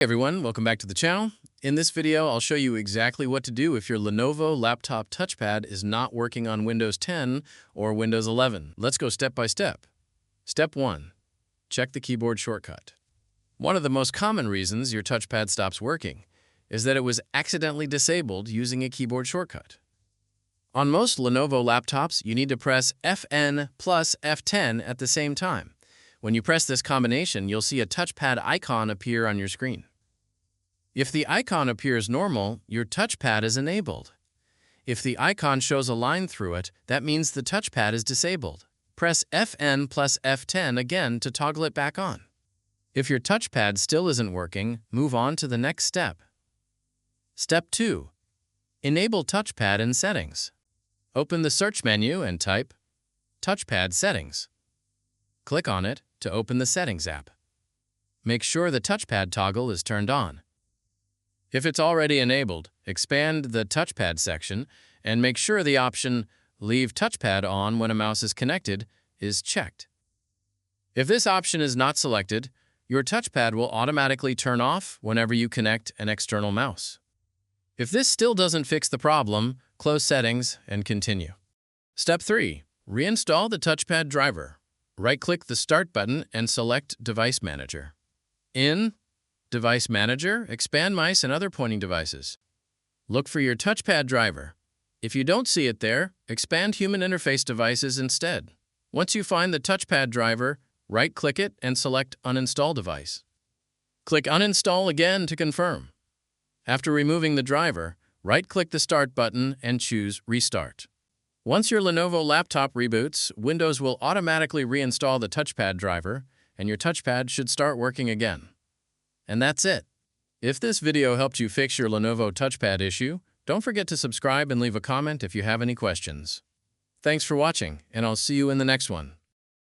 Hey everyone, welcome back to the channel. In this video, I'll show you exactly what to do if your Lenovo laptop touchpad is not working on Windows 10 or Windows 11. Let's go step by step. Step 1. Check the keyboard shortcut. One of the most common reasons your touchpad stops working is that it was accidentally disabled using a keyboard shortcut. On most Lenovo laptops, you need to press Fn plus F10 at the same time. When you press this combination, you'll see a touchpad icon appear on your screen. If the icon appears normal, your touchpad is enabled. If the icon shows a line through it, that means the touchpad is disabled. Press Fn plus F10 again to toggle it back on. If your touchpad still isn't working, move on to the next step. Step 2. Enable touchpad in settings. Open the search menu and type Touchpad Settings. Click on it to open the Settings app. Make sure the touchpad toggle is turned on. If it's already enabled, expand the touchpad section and make sure the option Leave touchpad on when a mouse is connected is checked. If this option is not selected, your touchpad will automatically turn off whenever you connect an external mouse. If this still doesn't fix the problem, close Settings and continue. Step 3. Reinstall the touchpad driver. Right-click the Start button and select Device Manager. In Device Manager, expand mice and other pointing devices. Look for your touchpad driver. If you don't see it there, expand human interface devices instead. Once you find the touchpad driver, right-click it and select Uninstall device. Click Uninstall again to confirm. After removing the driver, right-click the Start button and choose Restart. Once your Lenovo laptop reboots, Windows will automatically reinstall the touchpad driver, and your touchpad should start working again. And that's it. If this video helped you fix your Lenovo touchpad issue, don't forget to subscribe and leave a comment if you have any questions. Thanks for watching, and I'll see you in the next one.